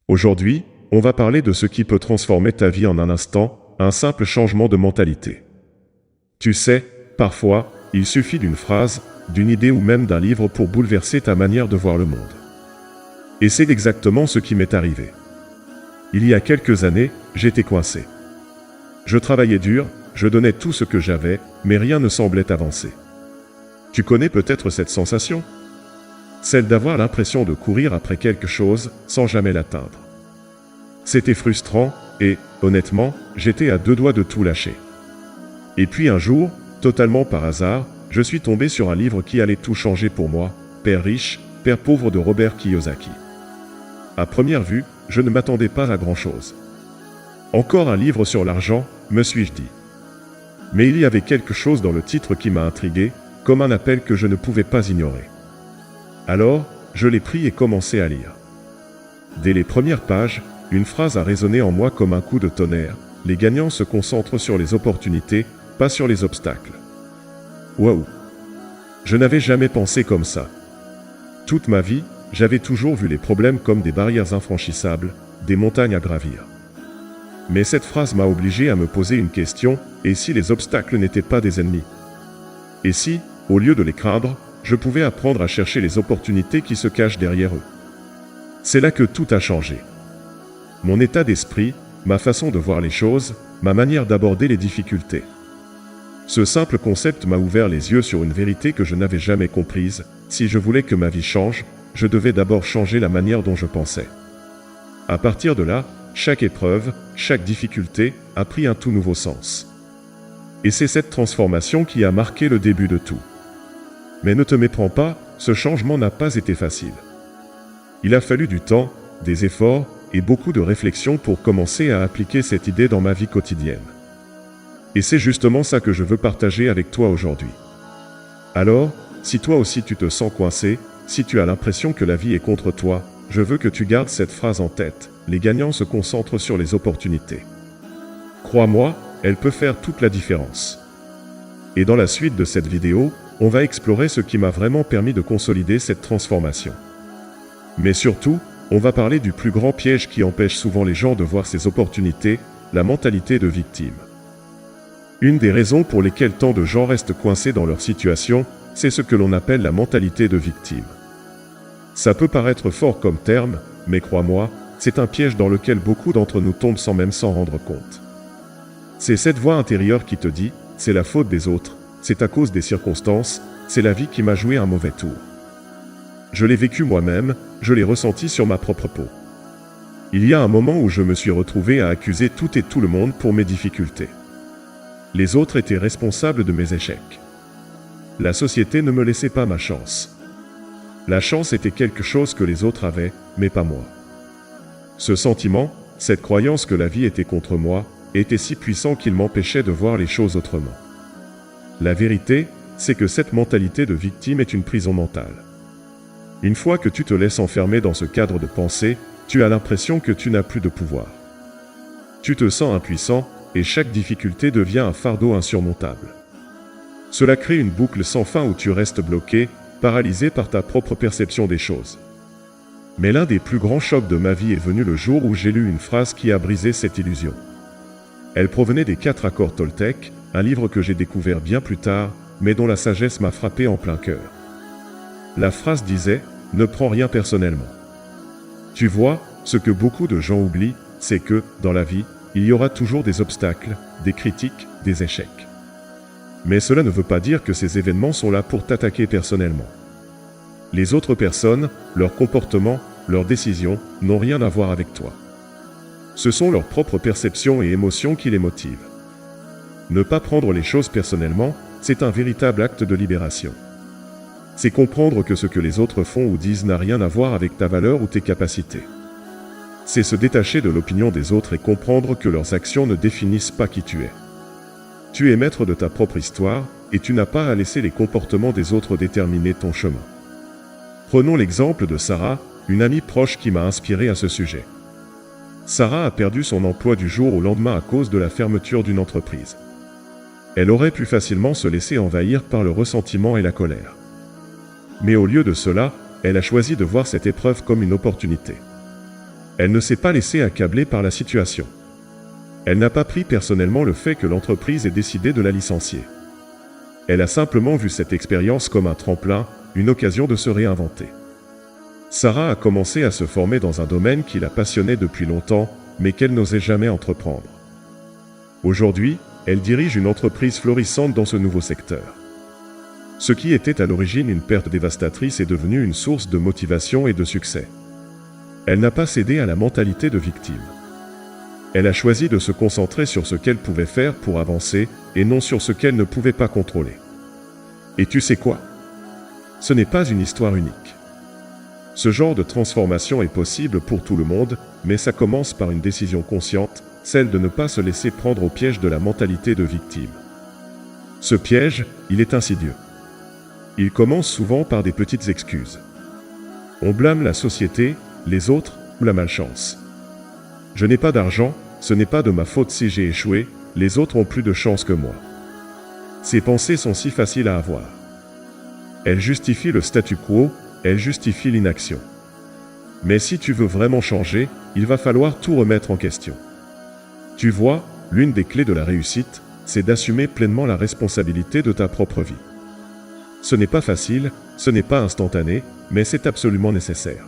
Aujourd'hui, on va parler de ce qui peut transformer ta vie en un instant, un simple changement de mentalité. Tu sais, parfois, il suffit d'une phrase, d'une idée ou même d'un livre pour bouleverser ta manière de voir le monde. Et c'est exactement ce qui m'est arrivé. Il y a quelques années, j'étais coincé. Je travaillais dur, je donnais tout ce que j'avais, mais rien ne semblait avancer. Tu connais peut-être cette sensation? Celle d'avoir l'impression de courir après quelque chose sans jamais l'atteindre. C'était frustrant et, honnêtement, j'étais à deux doigts de tout lâcher. Et puis un jour, totalement par hasard, je suis tombé sur un livre qui allait tout changer pour moi, Père riche, Père pauvre de Robert Kiyosaki. À première vue, je ne m'attendais pas à grand-chose. Encore un livre sur l'argent, me suis-je dit. Mais il y avait quelque chose dans le titre qui m'a intrigué, comme un appel que je ne pouvais pas ignorer. Alors, je l'ai pris et commencé à lire. Dès les premières pages, une phrase a résonné en moi comme un coup de tonnerre. Les gagnants se concentrent sur les opportunités, pas sur les obstacles. Waouh! Je n'avais jamais pensé comme ça. Toute ma vie, j'avais toujours vu les problèmes comme des barrières infranchissables, des montagnes à gravir. Mais cette phrase m'a obligé à me poser une question, et si les obstacles n'étaient pas des ennemis? Et si, au lieu de les craindre, je pouvais apprendre à chercher les opportunités qui se cachent derrière eux? C'est là que tout a changé. Mon état d'esprit, ma façon de voir les choses, ma manière d'aborder les difficultés. Ce simple concept m'a ouvert les yeux sur une vérité que je n'avais jamais comprise. Si je voulais que ma vie change, je devais d'abord changer la manière dont je pensais. À partir de là, chaque épreuve, chaque difficulté a pris un tout nouveau sens. Et c'est cette transformation qui a marqué le début de tout. Mais ne te méprends pas, ce changement n'a pas été facile. Il a fallu du temps, des efforts et beaucoup de réflexion pour commencer à appliquer cette idée dans ma vie quotidienne. Et c'est justement ça que je veux partager avec toi aujourd'hui. Alors, si toi aussi tu te sens coincé, si tu as l'impression que la vie est contre toi, je veux que tu gardes cette phrase en tête. Les gagnants se concentrent sur les opportunités. Crois-moi, elle peut faire toute la différence. Et dans la suite de cette vidéo, on va explorer ce qui m'a vraiment permis de consolider cette transformation. Mais surtout, on va parler du plus grand piège qui empêche souvent les gens de voir ces opportunités, la mentalité de victime. Une des raisons pour lesquelles tant de gens restent coincés dans leur situation, c'est ce que l'on appelle la mentalité de victime. Ça peut paraître fort comme terme, mais crois-moi, c'est un piège dans lequel beaucoup d'entre nous tombent sans même s'en rendre compte. C'est cette voix intérieure qui te dit « c'est la faute des autres, c'est à cause des circonstances, c'est la vie qui m'a joué un mauvais tour ». Je l'ai vécu moi-même, je l'ai ressenti sur ma propre peau. Il y a un moment où je me suis retrouvé à accuser tout et tout le monde pour mes difficultés. Les autres étaient responsables de mes échecs. La société ne me laissait pas ma chance. La chance était quelque chose que les autres avaient, mais pas moi. Ce sentiment, cette croyance que la vie était contre moi, était si puissant qu'il m'empêchait de voir les choses autrement. La vérité, c'est que cette mentalité de victime est une prison mentale. Une fois que tu te laisses enfermer dans ce cadre de pensée, tu as l'impression que tu n'as plus de pouvoir. Tu te sens impuissant, et chaque difficulté devient un fardeau insurmontable. Cela crée une boucle sans fin où tu restes bloqué, paralysé par ta propre perception des choses. Mais l'un des plus grands chocs de ma vie est venu le jour où j'ai lu une phrase qui a brisé cette illusion. Elle provenait des 4 accords Toltec, un livre que j'ai découvert bien plus tard, mais dont la sagesse m'a frappé en plein cœur. La phrase disait « Ne prends rien personnellement ». Tu vois, ce que beaucoup de gens oublient, c'est que, dans la vie, il y aura toujours des obstacles, des critiques, des échecs. Mais cela ne veut pas dire que ces événements sont là pour t'attaquer personnellement. Les autres personnes, leurs comportements, leurs décisions, n'ont rien à voir avec toi. Ce sont leurs propres perceptions et émotions qui les motivent. Ne pas prendre les choses personnellement, c'est un véritable acte de libération. C'est comprendre que ce que les autres font ou disent n'a rien à voir avec ta valeur ou tes capacités. C'est se détacher de l'opinion des autres et comprendre que leurs actions ne définissent pas qui tu es. Tu es maître de ta propre histoire, et tu n'as pas à laisser les comportements des autres déterminer ton chemin. Prenons l'exemple de Sarah, une amie proche qui m'a inspiré à ce sujet. Sarah a perdu son emploi du jour au lendemain à cause de la fermeture d'une entreprise. Elle aurait pu facilement se laisser envahir par le ressentiment et la colère. Mais au lieu de cela, elle a choisi de voir cette épreuve comme une opportunité. Elle ne s'est pas laissée accabler par la situation. Elle n'a pas pris personnellement le fait que l'entreprise ait décidé de la licencier. Elle a simplement vu cette expérience comme un tremplin, une occasion de se réinventer. Sarah a commencé à se former dans un domaine qui la passionnait depuis longtemps, mais qu'elle n'osait jamais entreprendre. Aujourd'hui, elle dirige une entreprise florissante dans ce nouveau secteur. Ce qui était à l'origine une perte dévastatrice est devenu une source de motivation et de succès. Elle n'a pas cédé à la mentalité de victime. Elle a choisi de se concentrer sur ce qu'elle pouvait faire pour avancer et non sur ce qu'elle ne pouvait pas contrôler. Et tu sais quoi? Ce n'est pas une histoire unique. Ce genre de transformation est possible pour tout le monde, mais ça commence par une décision consciente, celle de ne pas se laisser prendre au piège de la mentalité de victime. Ce piège, il est insidieux. Il commence souvent par des petites excuses. On blâme la société, les autres ou la malchance. Je n'ai pas d'argent, ce n'est pas de ma faute si j'ai échoué, les autres ont plus de chance que moi. Ces pensées sont si faciles à avoir. Elles justifient le statu quo, elles justifient l'inaction. Mais si tu veux vraiment changer, il va falloir tout remettre en question. Tu vois, l'une des clés de la réussite, c'est d'assumer pleinement la responsabilité de ta propre vie. Ce n'est pas facile, ce n'est pas instantané, mais c'est absolument nécessaire.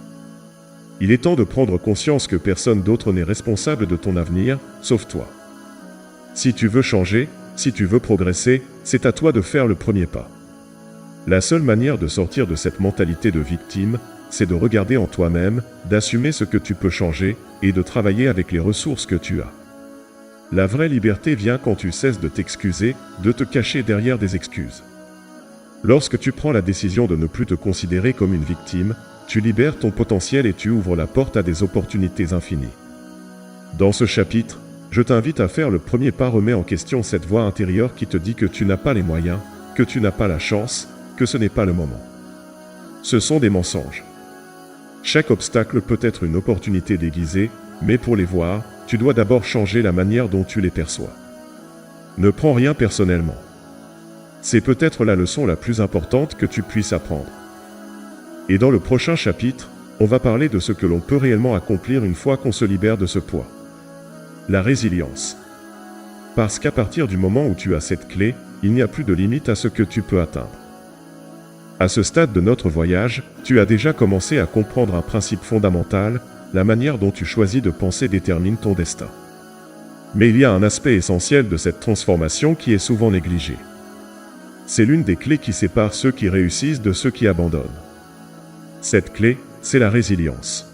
Il est temps de prendre conscience que personne d'autre n'est responsable de ton avenir, sauf toi. Si tu veux changer, si tu veux progresser, c'est à toi de faire le premier pas. La seule manière de sortir de cette mentalité de victime, c'est de regarder en toi-même, d'assumer ce que tu peux changer et de travailler avec les ressources que tu as. La vraie liberté vient quand tu cesses de t'excuser, de te cacher derrière des excuses. Lorsque tu prends la décision de ne plus te considérer comme une victime, tu libères ton potentiel et tu ouvres la porte à des opportunités infinies. Dans ce chapitre, je t'invite à faire le premier pas. Remets en question cette voix intérieure qui te dit que tu n'as pas les moyens, que tu n'as pas la chance, que ce n'est pas le moment. Ce sont des mensonges. Chaque obstacle peut être une opportunité déguisée, mais pour les voir, tu dois d'abord changer la manière dont tu les perçois. Ne prends rien personnellement. C'est peut-être la leçon la plus importante que tu puisses apprendre. Et dans le prochain chapitre, on va parler de ce que l'on peut réellement accomplir une fois qu'on se libère de ce poids. La résilience. Parce qu'à partir du moment où tu as cette clé, il n'y a plus de limite à ce que tu peux atteindre. À ce stade de notre voyage, tu as déjà commencé à comprendre un principe fondamental, la manière dont tu choisis de penser détermine ton destin. Mais il y a un aspect essentiel de cette transformation qui est souvent négligé. C'est l'une des clés qui sépare ceux qui réussissent de ceux qui abandonnent. Cette clé, c'est la résilience.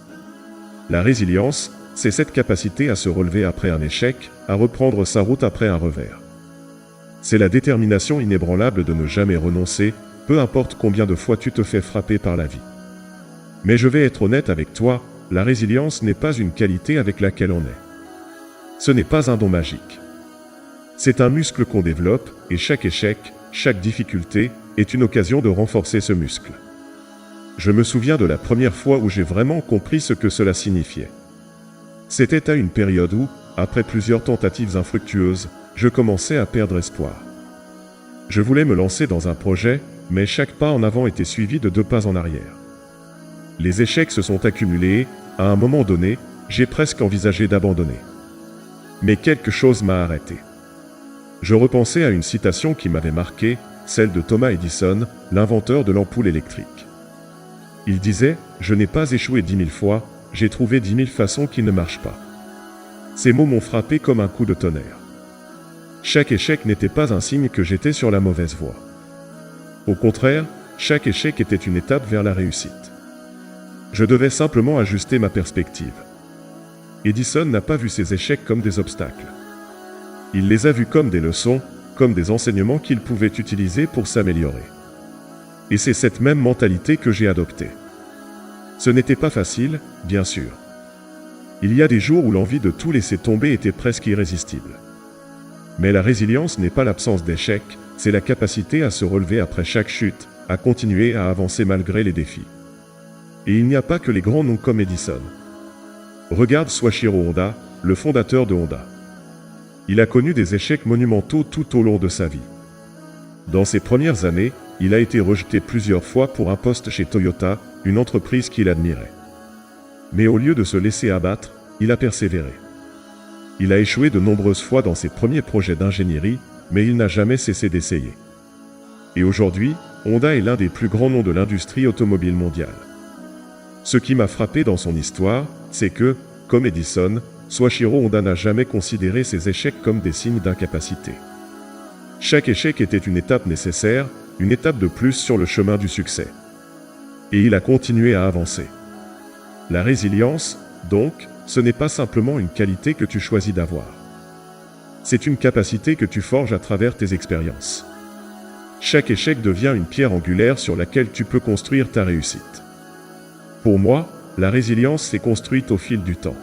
La résilience, c'est cette capacité à se relever après un échec, à reprendre sa route après un revers. C'est la détermination inébranlable de ne jamais renoncer, peu importe combien de fois tu te fais frapper par la vie. Mais je vais être honnête avec toi, la résilience n'est pas une qualité avec laquelle on est. Ce n'est pas un don magique. C'est un muscle qu'on développe, et chaque échec, chaque difficulté, est une occasion de renforcer ce muscle. Je me souviens de la première fois où j'ai vraiment compris ce que cela signifiait. C'était à une période où, après plusieurs tentatives infructueuses, je commençais à perdre espoir. Je voulais me lancer dans un projet, mais chaque pas en avant était suivi de 2 pas en arrière. Les échecs se sont accumulés et, à un moment donné, j'ai presque envisagé d'abandonner. Mais quelque chose m'a arrêté. Je repensais à une citation qui m'avait marqué, celle de Thomas Edison, l'inventeur de l'ampoule électrique. Il disait « Je n'ai pas échoué 10 000 fois, j'ai trouvé 10 000 façons qui ne marchent pas. » Ces mots m'ont frappé comme un coup de tonnerre. Chaque échec n'était pas un signe que j'étais sur la mauvaise voie. Au contraire, chaque échec était une étape vers la réussite. Je devais simplement ajuster ma perspective. Edison n'a pas vu ses échecs comme des obstacles. Il les a vus comme des leçons, comme des enseignements qu'il pouvait utiliser pour s'améliorer. Et c'est cette même mentalité que j'ai adoptée. Ce n'était pas facile, bien sûr. Il y a des jours où l'envie de tout laisser tomber était presque irrésistible. Mais la résilience n'est pas l'absence d'échec, c'est la capacité à se relever après chaque chute, à continuer à avancer malgré les défis. Et il n'y a pas que les grands noms comme Edison. Regarde Soichiro Honda, le fondateur de Honda. Il a connu des échecs monumentaux tout au long de sa vie. Dans ses premières années, il a été rejeté plusieurs fois pour un poste chez Toyota, une entreprise qu'il admirait. Mais au lieu de se laisser abattre, il a persévéré. Il a échoué de nombreuses fois dans ses premiers projets d'ingénierie, mais il n'a jamais cessé d'essayer. Et aujourd'hui, Honda est l'un des plus grands noms de l'industrie automobile mondiale. Ce qui m'a frappé dans son histoire, c'est que, comme Edison, Soichiro Honda n'a jamais considéré ses échecs comme des signes d'incapacité. Chaque échec était une étape nécessaire, une étape de plus sur le chemin du succès. Et il a continué à avancer. La résilience, donc, ce n'est pas simplement une qualité que tu choisis d'avoir. C'est une capacité que tu forges à travers tes expériences. Chaque échec devient une pierre angulaire sur laquelle tu peux construire ta réussite. Pour moi, la résilience s'est construite au fil du temps.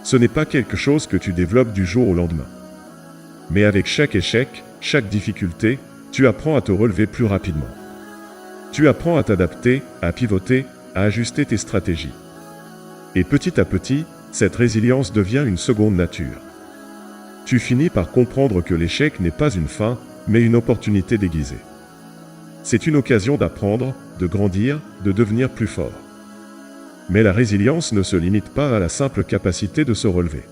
Ce n'est pas quelque chose que tu développes du jour au lendemain. Mais avec chaque échec, chaque difficulté, tu apprends à te relever plus rapidement. Tu apprends à t'adapter, à pivoter, à ajuster tes stratégies. Et petit à petit, cette résilience devient une seconde nature. Tu finis par comprendre que l'échec n'est pas une fin, mais une opportunité déguisée. C'est une occasion d'apprendre, de grandir, de devenir plus fort. Mais la résilience ne se limite pas à la simple capacité de se relever.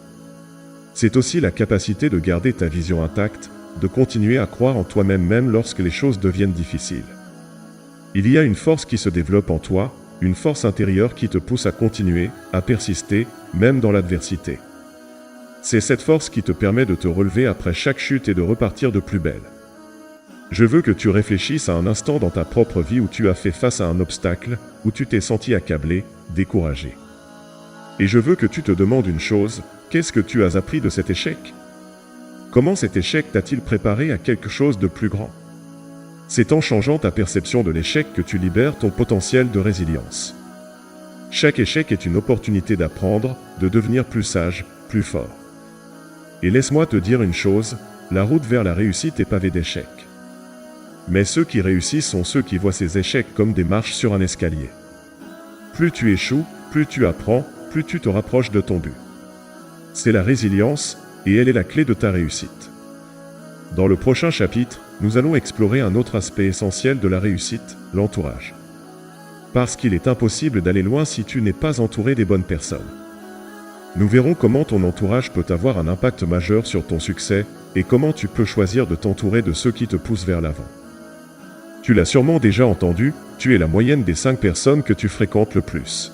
C'est aussi la capacité de garder ta vision intacte, de continuer à croire en toi-même même lorsque les choses deviennent difficiles. Il y a une force qui se développe en toi, une force intérieure qui te pousse à continuer, à persister, même dans l'adversité. C'est cette force qui te permet de te relever après chaque chute et de repartir de plus belle. Je veux que tu réfléchisses à un instant dans ta propre vie où tu as fait face à un obstacle, où tu t'es senti accablé, découragé. Et je veux que tu te demandes une chose, qu'est-ce que tu as appris de cet échec? Comment cet échec t'a-t-il préparé à quelque chose de plus grand? C'est en changeant ta perception de l'échec que tu libères ton potentiel de résilience. Chaque échec est une opportunité d'apprendre, de devenir plus sage, plus fort. Et laisse-moi te dire une chose, la route vers la réussite est pavée d'échecs. Mais ceux qui réussissent sont ceux qui voient ces échecs comme des marches sur un escalier. Plus tu échoues, plus tu apprends, plus tu te rapproches de ton but. C'est la résilience, et elle est la clé de ta réussite. Dans le prochain chapitre, nous allons explorer un autre aspect essentiel de la réussite, l'entourage. Parce qu'il est impossible d'aller loin si tu n'es pas entouré des bonnes personnes. Nous verrons comment ton entourage peut avoir un impact majeur sur ton succès, et comment tu peux choisir de t'entourer de ceux qui te poussent vers l'avant. Tu l'as sûrement déjà entendu, tu es la moyenne des 5 personnes que tu fréquentes le plus.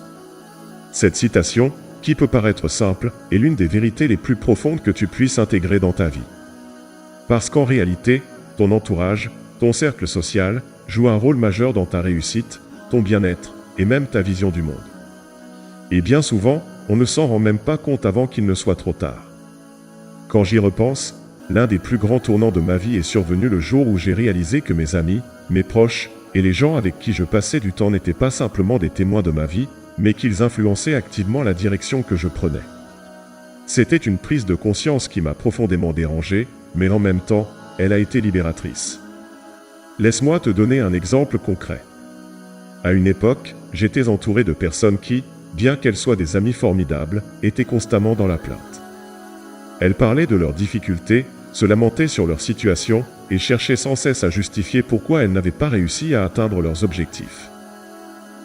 Cette citation, qui peut paraître simple, est l'une des vérités les plus profondes que tu puisses intégrer dans ta vie. Parce qu'en réalité, ton entourage, ton cercle social, joue un rôle majeur dans ta réussite, ton bien-être, et même ta vision du monde. Et bien souvent, on ne s'en rend même pas compte avant qu'il ne soit trop tard. Quand j'y repense, l'un des plus grands tournants de ma vie est survenu le jour où j'ai réalisé que mes amis, mes proches, et les gens avec qui je passais du temps n'étaient pas simplement des témoins de ma vie, mais qu'ils influençaient activement la direction que je prenais. C'était une prise de conscience qui m'a profondément dérangé, mais en même temps, elle a été libératrice. Laisse-moi te donner un exemple concret. À une époque, j'étais entouré de personnes qui, bien qu'elles soient des amies formidables, étaient constamment dans la plainte. Elles parlaient de leurs difficultés, se lamentaient sur leur situation, et cherchaient sans cesse à justifier pourquoi elles n'avaient pas réussi à atteindre leurs objectifs.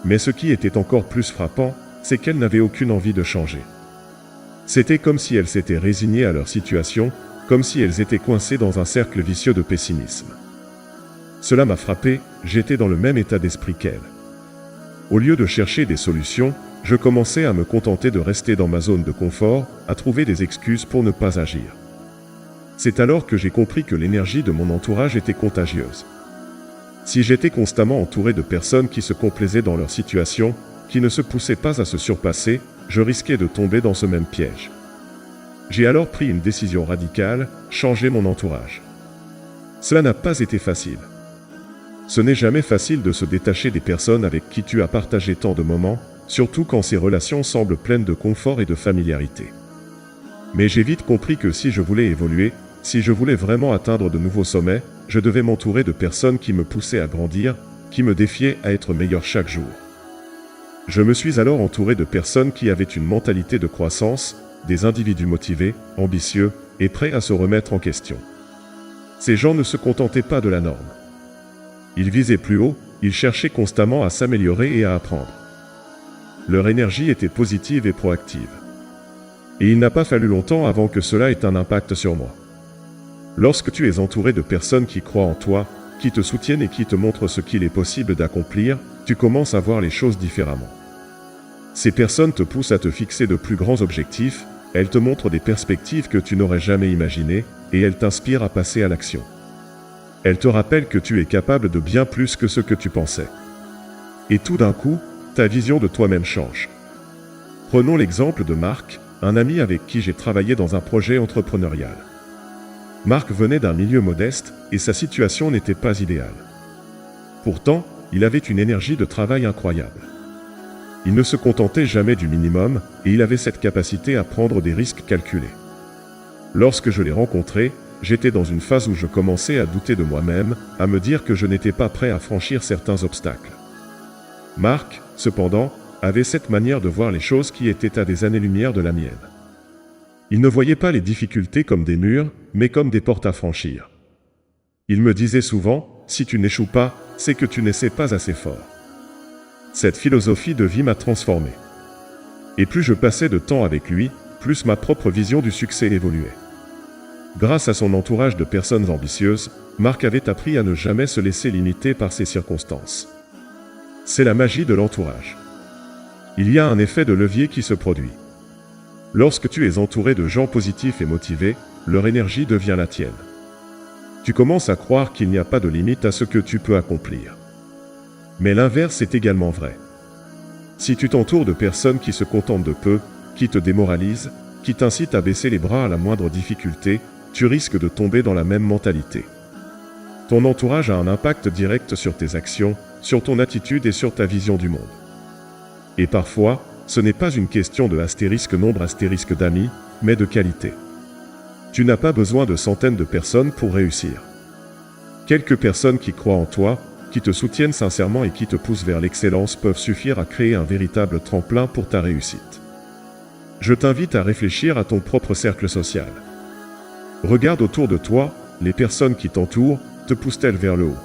Mais ce qui était encore plus frappant, c'est qu'elles n'avaient aucune envie de changer. C'était comme si elles s'étaient résignées à leur situation, comme si elles étaient coincées dans un cercle vicieux de pessimisme. Cela m'a frappé, j'étais dans le même état d'esprit qu'elles. Au lieu de chercher des solutions, je commençais à me contenter de rester dans ma zone de confort, à trouver des excuses pour ne pas agir. C'est alors que j'ai compris que l'énergie de mon entourage était contagieuse. Si j'étais constamment entouré de personnes qui se complaisaient dans leur situation, qui ne se poussaient pas à se surpasser, je risquais de tomber dans ce même piège. J'ai alors pris une décision radicale, changer mon entourage. Cela n'a pas été facile. Ce n'est jamais facile de se détacher des personnes avec qui tu as partagé tant de moments, surtout quand ces relations semblent pleines de confort et de familiarité. Mais j'ai vite compris que si je voulais évoluer, si je voulais vraiment atteindre de nouveaux sommets, je devais m'entourer de personnes qui me poussaient à grandir, qui me défiaient à être meilleur chaque jour. Je me suis alors entouré de personnes qui avaient une mentalité de croissance, des individus motivés, ambitieux et prêts à se remettre en question. Ces gens ne se contentaient pas de la norme. Ils visaient plus haut, ils cherchaient constamment à s'améliorer et à apprendre. leur énergie était positive et proactive. Et il n'a pas fallu longtemps avant que cela ait un impact sur moi. Lorsque tu es entouré de personnes qui croient en toi, qui te soutiennent et qui te montrent ce qu'il est possible d'accomplir, tu commences à voir les choses différemment. Ces personnes te poussent à te fixer de plus grands objectifs, elles te montrent des perspectives que tu n'aurais jamais imaginées, et elles t'inspirent à passer à l'action. Elles te rappellent que tu es capable de bien plus que ce que tu pensais. Et tout d'un coup, ta vision de toi-même change. Prenons l'exemple de Marc, un ami avec qui j'ai travaillé dans un projet entrepreneurial. Marc venait d'un milieu modeste et sa situation n'était pas idéale. Pourtant, il avait une énergie de travail incroyable. Il ne se contentait jamais du minimum et il avait cette capacité à prendre des risques calculés. Lorsque je l'ai rencontré, j'étais dans une phase où je commençais à douter de moi-même, à me dire que je n'étais pas prêt à franchir certains obstacles. Marc, cependant, avait cette manière de voir les choses qui était à des années-lumière de la mienne. Il ne voyait pas les difficultés comme des murs, mais comme des portes à franchir. Il me disait souvent, si tu n'échoues pas, c'est que tu n'essaies pas assez fort. Cette philosophie de vie m'a transformé. Et plus je passais de temps avec lui, plus ma propre vision du succès évoluait. Grâce à son entourage de personnes ambitieuses, Marc avait appris à ne jamais se laisser limiter par ses circonstances. C'est la magie de l'entourage. Il y a un effet de levier qui se produit. Lorsque tu es entouré de gens positifs et motivés, leur énergie devient la tienne. Tu commences à croire qu'il n'y a pas de limite à ce que tu peux accomplir. Mais l'inverse est également vrai. Si tu t'entoures de personnes qui se contentent de peu, qui te démoralisent, qui t'incitent à baisser les bras à la moindre difficulté, tu risques de tomber dans la même mentalité. Ton entourage a un impact direct sur tes actions, sur ton attitude et sur ta vision du monde. Et parfois, ce n'est pas une question de nombre d'amis, mais de qualité. Tu n'as pas besoin de centaines de personnes pour réussir. Quelques personnes qui croient en toi, qui te soutiennent sincèrement et qui te poussent vers l'excellence peuvent suffire à créer un véritable tremplin pour ta réussite. Je t'invite à réfléchir à ton propre cercle social. Regarde autour de toi, les personnes qui t'entourent, te poussent-elles vers le haut?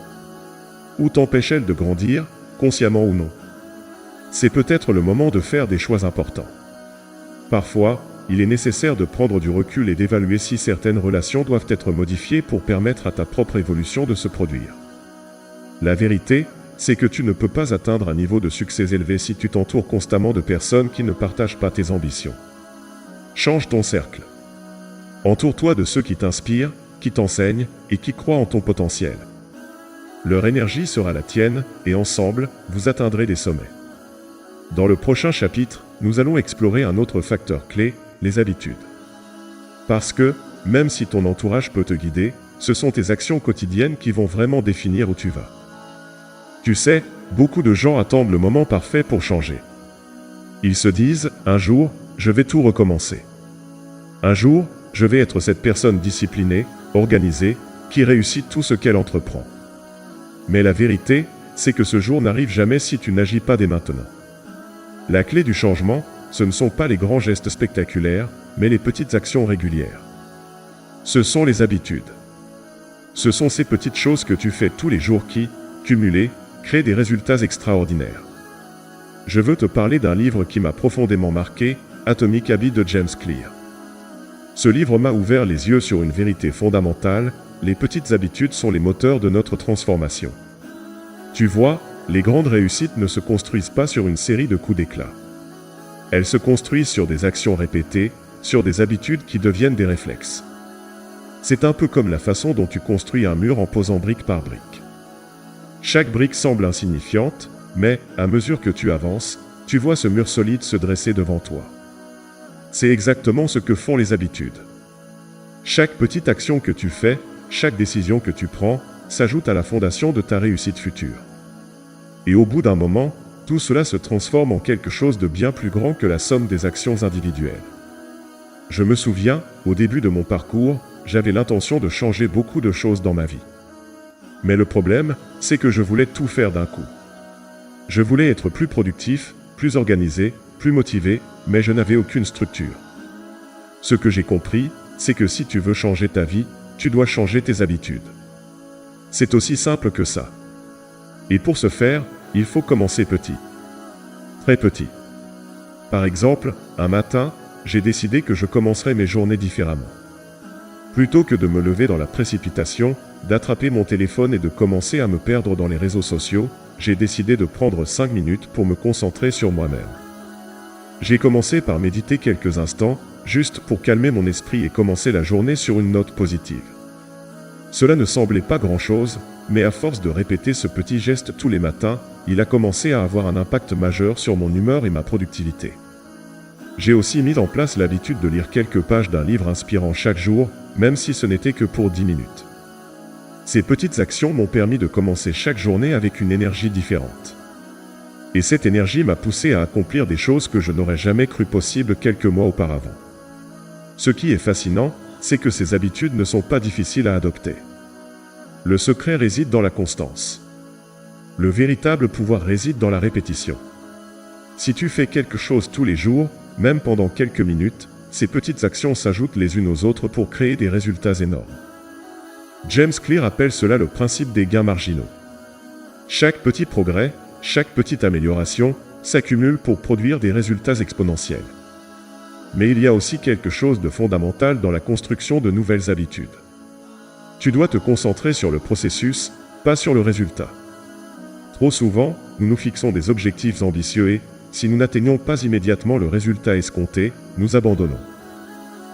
Ou t'empêchent-elles de grandir, consciemment ou non? C'est peut-être le moment de faire des choix importants. Parfois, il est nécessaire de prendre du recul et d'évaluer si certaines relations doivent être modifiées pour permettre à ta propre évolution de se produire. La vérité, c'est que tu ne peux pas atteindre un niveau de succès élevé si tu t'entoures constamment de personnes qui ne partagent pas tes ambitions. Change ton cercle. Entoure-toi de ceux qui t'inspirent, qui t'enseignent et qui croient en ton potentiel. Leur énergie sera la tienne et ensemble, vous atteindrez des sommets. Dans le prochain chapitre, nous allons explorer un autre facteur clé, les habitudes. Parce que, même si ton entourage peut te guider, ce sont tes actions quotidiennes qui vont vraiment définir où tu vas. Tu sais, beaucoup de gens attendent le moment parfait pour changer. Ils se disent, un jour, je vais tout recommencer. Un jour, je vais être cette personne disciplinée, organisée, qui réussit tout ce qu'elle entreprend. Mais la vérité, c'est que ce jour n'arrive jamais si tu n'agis pas dès maintenant. La clé du changement, ce ne sont pas les grands gestes spectaculaires, mais les petites actions régulières. Ce sont les habitudes. Ce sont ces petites choses que tu fais tous les jours qui, cumulées, créent des résultats extraordinaires. Je veux te parler d'un livre qui m'a profondément marqué, Atomic Habits de James Clear. Ce livre m'a ouvert les yeux sur une vérité fondamentale, les petites habitudes sont les moteurs de notre transformation. Tu vois, les grandes réussites ne se construisent pas sur une série de coups d'éclat. Elles se construisent sur des actions répétées, sur des habitudes qui deviennent des réflexes. C'est un peu comme la façon dont tu construis un mur en posant brique par brique. Chaque brique semble insignifiante, mais, à mesure que tu avances, tu vois ce mur solide se dresser devant toi. C'est exactement ce que font les habitudes. Chaque petite action que tu fais, chaque décision que tu prends, s'ajoute à la fondation de ta réussite future. Et au bout d'un moment, tout cela se transforme en quelque chose de bien plus grand que la somme des actions individuelles. Je me souviens, au début de mon parcours, j'avais l'intention de changer beaucoup de choses dans ma vie. Mais le problème, c'est que je voulais tout faire d'un coup. Je voulais être plus productif, plus organisé, plus motivé, mais je n'avais aucune structure. Ce que j'ai compris, c'est que si tu veux changer ta vie, tu dois changer tes habitudes. C'est aussi simple que ça. Et pour ce faire, il faut commencer petit. Très petit. Par exemple, un matin, j'ai décidé que je commencerais mes journées différemment. Plutôt que de me lever dans la précipitation, d'attraper mon téléphone et de commencer à me perdre dans les réseaux sociaux, j'ai décidé de prendre 5 minutes pour me concentrer sur moi-même. J'ai commencé par méditer quelques instants, juste pour calmer mon esprit et commencer la journée sur une note positive. Cela ne semblait pas grand-chose, mais à force de répéter ce petit geste tous les matins, il a commencé à avoir un impact majeur sur mon humeur et ma productivité. J'ai aussi mis en place l'habitude de lire quelques pages d'un livre inspirant chaque jour, même si ce n'était que pour 10 minutes. Ces petites actions m'ont permis de commencer chaque journée avec une énergie différente. Et cette énergie m'a poussé à accomplir des choses que je n'aurais jamais cru possibles quelques mois auparavant. Ce qui est fascinant, c'est que ces habitudes ne sont pas difficiles à adopter. Le secret réside dans la constance. Le véritable pouvoir réside dans la répétition. Si tu fais quelque chose tous les jours, même pendant quelques minutes, ces petites actions s'ajoutent les unes aux autres pour créer des résultats énormes. James Clear appelle cela le principe des gains marginaux. Chaque petit progrès, chaque petite amélioration, s'accumule pour produire des résultats exponentiels. Mais il y a aussi quelque chose de fondamental dans la construction de nouvelles habitudes. Tu dois te concentrer sur le processus, pas sur le résultat. Trop souvent, nous nous fixons des objectifs ambitieux et, si nous n'atteignons pas immédiatement le résultat escompté, nous abandonnons.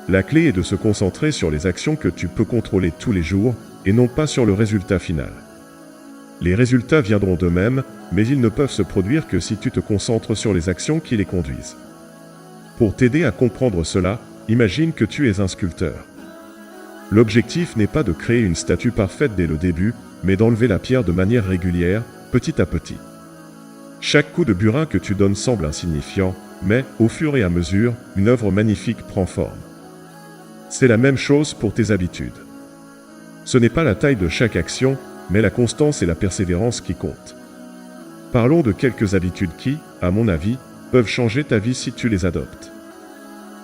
La clé est de se concentrer sur les actions que tu peux contrôler tous les jours, et non pas sur le résultat final. Les résultats viendront d'eux-mêmes, mais ils ne peuvent se produire que si tu te concentres sur les actions qui les conduisent. Pour t'aider à comprendre cela, imagine que tu es un sculpteur. L'objectif n'est pas de créer une statue parfaite dès le début, mais d'enlever la pierre de manière régulière, petit à petit. Chaque coup de burin que tu donnes semble insignifiant, mais, au fur et à mesure, une œuvre magnifique prend forme. C'est la même chose pour tes habitudes. Ce n'est pas la taille de chaque action, mais la constance et la persévérance qui comptent. Parlons de quelques habitudes qui, à mon avis, peuvent changer ta vie si tu les adoptes.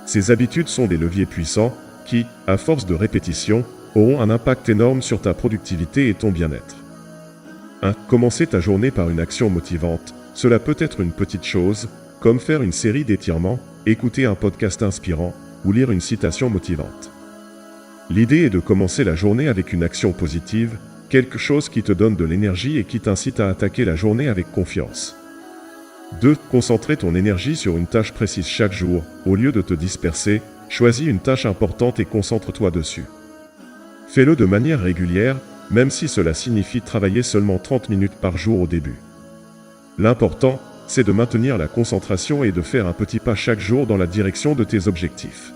Ces habitudes sont des leviers puissants qui, à force de répétition, auront un impact énorme sur ta productivité et ton bien-être. 1. Commencer ta journée par une action motivante. Cela peut être une petite chose, comme faire une série d'étirements, écouter un podcast inspirant ou lire une citation motivante. L'idée est de commencer la journée avec une action positive, quelque chose qui te donne de l'énergie et qui t'incite à attaquer la journée avec confiance. 2. Concentrer ton énergie sur une tâche précise chaque jour. Au lieu de te disperser, choisis une tâche importante et concentre-toi dessus. Fais-le de manière régulière, même si cela signifie travailler seulement 30 minutes par jour au début. L'important, c'est de maintenir la concentration et de faire un petit pas chaque jour dans la direction de tes objectifs.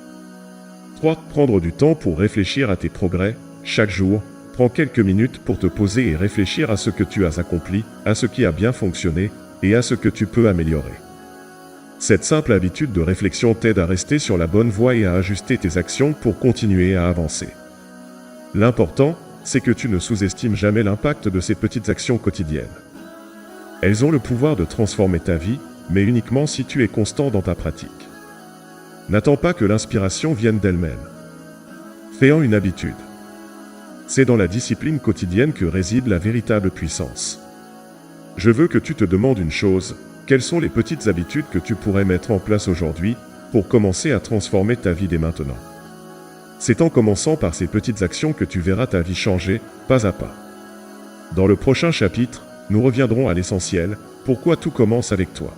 3. Prendre du temps pour réfléchir à tes progrès. Chaque jour, prends quelques minutes pour te poser et réfléchir à ce que tu as accompli, à ce qui a bien fonctionné, et à ce que tu peux améliorer. Cette simple habitude de réflexion t'aide à rester sur la bonne voie et à ajuster tes actions pour continuer à avancer. L'important, c'est que tu ne sous-estimes jamais l'impact de ces petites actions quotidiennes. Elles ont le pouvoir de transformer ta vie, mais uniquement si tu es constant dans ta pratique. N'attends pas que l'inspiration vienne d'elle-même. Fais-en une habitude. C'est dans la discipline quotidienne que réside la véritable puissance. Je veux que tu te demandes une chose, quelles sont les petites habitudes que tu pourrais mettre en place aujourd'hui pour commencer à transformer ta vie dès maintenant. C'est en commençant par ces petites actions que tu verras ta vie changer, pas à pas. Dans le prochain chapitre, nous reviendrons à l'essentiel, pourquoi tout commence avec toi.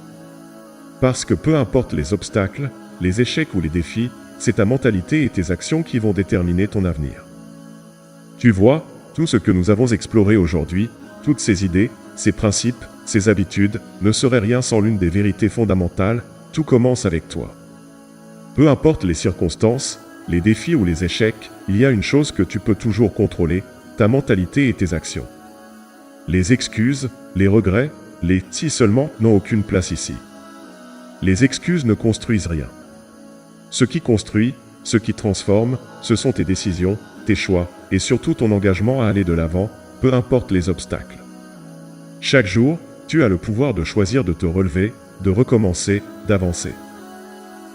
Parce que peu importe les obstacles, les échecs ou les défis, c'est ta mentalité et tes actions qui vont déterminer ton avenir. Tu vois, tout ce que nous avons exploré aujourd'hui, toutes ces idées, ces principes, ces habitudes, ne seraient rien sans l'une des vérités fondamentales, tout commence avec toi. Peu importe les circonstances, les défis ou les échecs, il y a une chose que tu peux toujours contrôler, ta mentalité et tes actions. Les excuses, les regrets, les « si seulement » n'ont aucune place ici. Les excuses ne construisent rien. Ce qui construit, ce qui transforme, ce sont tes décisions, tes choix, et surtout ton engagement à aller de l'avant, peu importe les obstacles. Chaque jour, tu as le pouvoir de choisir de te relever, de recommencer, d'avancer.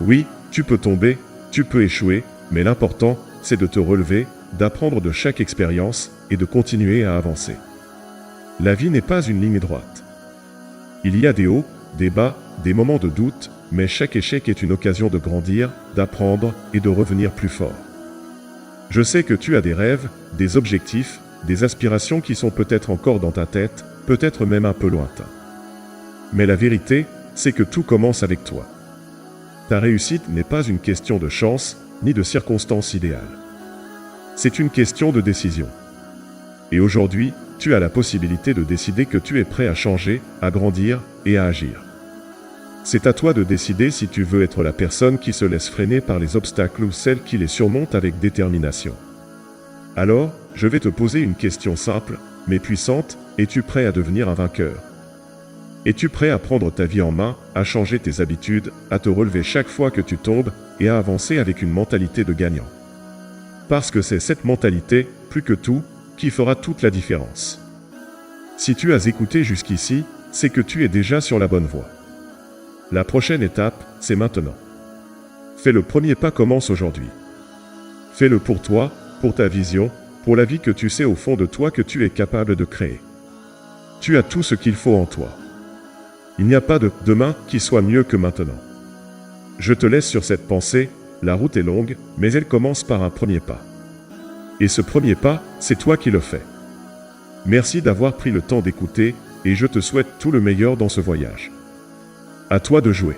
Oui, tu peux tomber, tu peux échouer, mais l'important, c'est de te relever, d'apprendre de chaque expérience, et de continuer à avancer. La vie n'est pas une ligne droite. Il y a des hauts, des bas, des moments de doute, mais chaque échec est une occasion de grandir, d'apprendre et de revenir plus fort. Je sais que tu as des rêves, des objectifs, des aspirations qui sont peut-être encore dans ta tête, peut-être même un peu lointains. Mais la vérité, c'est que tout commence avec toi. Ta réussite n'est pas une question de chance, ni de circonstances idéales. C'est une question de décision. Et aujourd'hui, tu as la possibilité de décider que tu es prêt à changer, à grandir et à agir. C'est à toi de décider si tu veux être la personne qui se laisse freiner par les obstacles ou celle qui les surmonte avec détermination. Alors, je vais te poser une question simple, mais puissante. Es-tu prêt à devenir un vainqueur? Es-tu prêt à prendre ta vie en main, à changer tes habitudes, à te relever chaque fois que tu tombes et à avancer avec une mentalité de gagnant? Parce que c'est cette mentalité, plus que tout, qui fera toute la différence. Si tu as écouté jusqu'ici, c'est que tu es déjà sur la bonne voie. La prochaine étape, c'est maintenant. Fais le premier pas, commence aujourd'hui. Fais-le pour toi, pour ta vision, pour la vie que tu sais au fond de toi que tu es capable de créer. Tu as tout ce qu'il faut en toi. Il n'y a pas de demain qui soit mieux que maintenant. Je te laisse sur cette pensée, la route est longue, mais elle commence par un premier pas. Et ce premier pas, c'est toi qui le fais. Merci d'avoir pris le temps d'écouter, et je te souhaite tout le meilleur dans ce voyage. À toi de jouer.